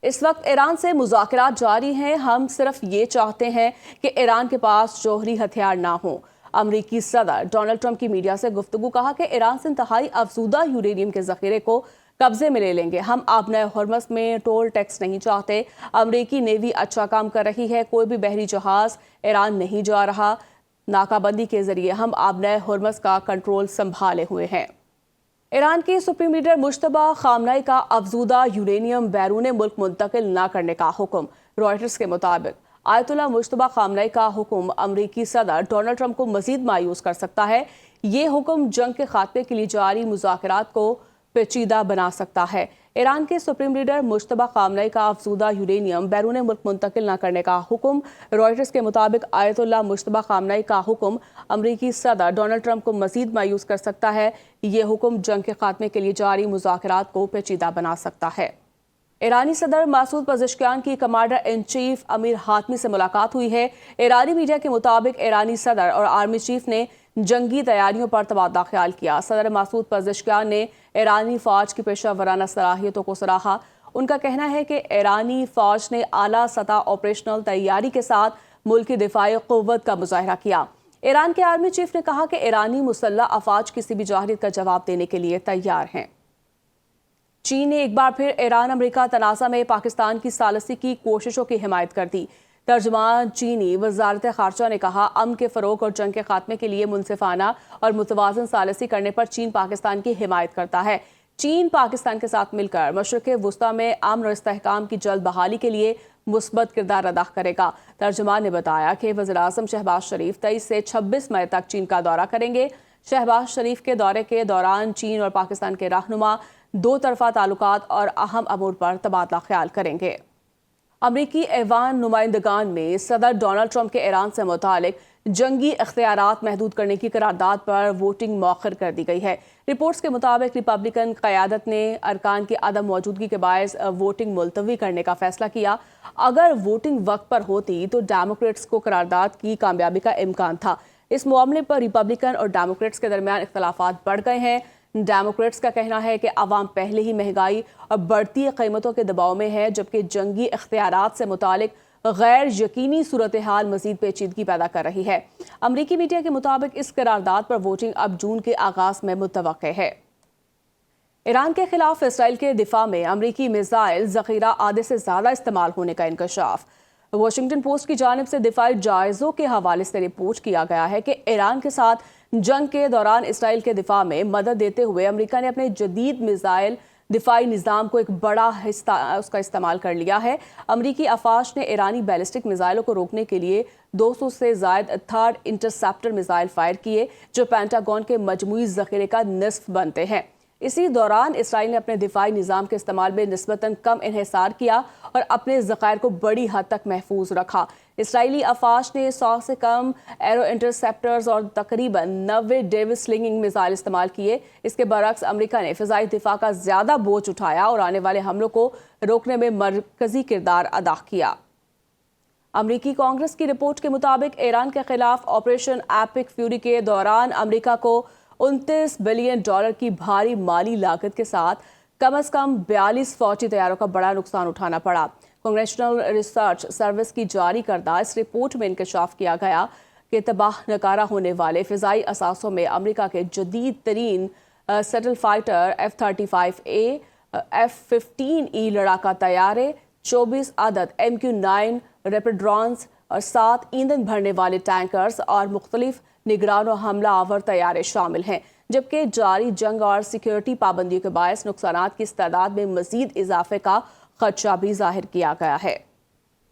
اس وقت ایران سے مذاکرات جاری ہیں، ہم صرف یہ چاہتے ہیں کہ ایران کے پاس جوہری ہتھیار نہ ہوں۔ امریکی صدر ڈونلڈ ٹرمپ کی میڈیا سے گفتگو کہا کہ ایران سے انتہائی افزودہ یورینیم کے ذخیرے کو قبضے میں لے لیں گے۔ ہم آبنائے ہرمز میں ٹول ٹیکس نہیں چاہتے۔ امریکی نیوی اچھا کام کر رہی ہے، کوئی بھی بحری جہاز ایران نہیں جا رہا۔ ناکہ بندی کے ذریعے ہم آبنائے ہرمز کا کنٹرول سنبھالے ہوئے ہیں۔ ایران کی سپریم لیڈر مجتبیٰ خامنہئی کا افزودہ یورینیم بیرون ملک منتقل نہ کرنے کا حکم۔ رائٹرز کے مطابق آیت اللہ مجتبیٰ خامنہئی کا حکم امریکی صدر ڈونلڈ ٹرمپ کو مزید مایوس کر سکتا ہے۔ یہ حکم جنگ کے خاتمے کے لیے جاری مذاکرات کو پیچیدہ بنا سکتا ہے۔ ایران کے سپریم لیڈر مجتبیٰ خامنہئی کا افزودہ یورینیم بیرون ملک منتقل نہ کرنے کا حکم۔ رائٹرز کے مطابق آیت اللہ مجتبیٰ خامنہئی کا حکم امریکی صدر ڈونلڈ ٹرمپ کو مزید مایوس کر سکتا ہے۔ یہ حکم جنگ کے خاتمے کے لیے جاری مذاکرات کو پیچیدہ بنا سکتا ہے۔ ایرانی صدر مسعود پزشکیان کی commander in chief Amir Hatami سے ملاقات ہوئی ہے۔ ایرانی میڈیا کے مطابق ایرانی صدر اور آرمی چیف نے جنگی تیاریوں پر تبادلہ خیال کیا۔ صدر مسعود پزشکیان نے ایرانی فوج کی پیشہ ورانہ صلاحیتوں کو سراہا۔ ان کا کہنا ہے کہ ایرانی فوج نے اعلیٰ سطح آپریشنل تیاری کے ساتھ ملکی دفاعی قوت کا مظاہرہ کیا۔ ایران کے آرمی چیف نے کہا کہ ایرانی مسلح افواج کسی بھی جارحیت کا جواب دینے کے لیے تیار ہیں۔ چین نے ایک بار پھر ایران امریکہ تنازع میں پاکستان کی ثالثی کی کوششوں کی حمایت کر دی۔ ترجمان چینی وزارت خارجہ نے کہا، امن کے فروغ اور جنگ کے خاتمے کے لیے منصفانہ اور متوازن ثالثی کرنے پر چین پاکستان کی حمایت کرتا ہے۔ چین پاکستان کے ساتھ مل کر مشرق وسطیٰ میں امن اور استحکام کی جلد بحالی کے لیے مثبت کردار ادا کرے گا۔ ترجمان نے بتایا کہ وزیراعظم شہباز شریف 23 سے 26 مئی تک چین کا دورہ کریں گے۔ شہباز شریف کے دورے کے دوران چین اور پاکستان کے رہنما دو طرفہ تعلقات اور اہم امور پر تبادلہ خیال کریں گے۔ امریکی ایوان نمائندگان میں صدر ڈونلڈ ٹرمپ کے ایران سے متعلق جنگی اختیارات محدود کرنے کی قرارداد پر ووٹنگ مؤخر کر دی گئی ہے۔ رپورٹس کے مطابق ریپبلکن قیادت نے ارکان کی عدم موجودگی کے باعث ووٹنگ ملتوی کرنے کا فیصلہ کیا۔ اگر ووٹنگ وقت پر ہوتی تو ڈیموکریٹس کو قرارداد کی کامیابی کا امکان تھا۔ اس معاملے پر ریپبلکن اور ڈیموکریٹس کے درمیان اختلافات بڑھ گئے ہیں۔ ڈیموکریٹس کا کہنا ہے کہ عوام پہلے ہی مہنگائی اور بڑھتی قیمتوں کے دباؤ میں ہے، جبکہ جنگی اختیارات سے متعلق غیر یقینی صورتحال مزید پیچیدگی پیدا کر رہی ہے۔ امریکی میڈیا کے مطابق اس قرارداد پر ووٹنگ اب جون کے آغاز میں متوقع ہے۔ ایران کے خلاف اسرائیل کے دفاع میں امریکی میزائل ذخیرہ آدھے سے زیادہ استعمال ہونے کا انکشاف۔ واشنگٹن پوسٹ کی جانب سے دفاعی جائزوں کے حوالے سے رپورٹ کیا گیا ہے کہ ایران کے ساتھ جنگ کے دوران اسرائیل کے دفاع میں مدد دیتے ہوئے امریکہ نے اپنے جدید میزائل دفاعی نظام کو ایک بڑا حصہ اس کا استعمال کر لیا ہے۔ امریکی افواج نے ایرانی بیلسٹک میزائلوں کو روکنے کے لیے 200 سے زائد تھرڈ انٹرسیپٹر میزائل فائر کیے، جو پینٹاگون کے مجموعی ذخیرے کا نصف بنتے ہیں۔ اسی دوران اسرائیل نے اپنے دفاعی نظام کے استعمال میں نسبتاً کم انحصار کیا اور اپنے ذخائر کو بڑی حد تک محفوظ رکھا۔ اسرائیلی افواج نے 100 سے کم ایرو انٹرسیپٹرز اور تقریباً 90 ڈیوس سلنگنگ میزائل استعمال کیے۔ اس کے برعکس امریکہ نے فضائی دفاع کا زیادہ بوجھ اٹھایا اور آنے والے حملوں کو روکنے میں مرکزی کردار ادا کیا۔ امریکی کانگریس کی رپورٹ کے مطابق ایران کے خلاف آپریشن ایپک فیوری کے دوران امریکہ کو $29 بلین کی بھاری مالی لاگت کے ساتھ کم از کم 42 فوجی طیاروں کا بڑا نقصان اٹھانا پڑا۔ کانگریشنل ریسرچ سروس کی جاری کردہ اس رپورٹ میں انکشاف کیا گیا کہ تباہ نکارہ ہونے والے فضائی اثاثوں میں امریکہ کے جدید ترین سیٹل فائٹر F-35A، F-15E لڑاکا طیارے، 24 عدد MQ-9 ریپڈ ڈرونز اور 7 ایندھن بھرنے والے ٹینکرز اور مختلف نگران و حملہ آور طیارے شامل ہیں، جبکہ جاری جنگ اور سیکیورٹی پابندیوں کے باعث نقصانات کی تعداد میں مزید اضافے کا خدشہ بھی ظاہر کیا گیا ہے۔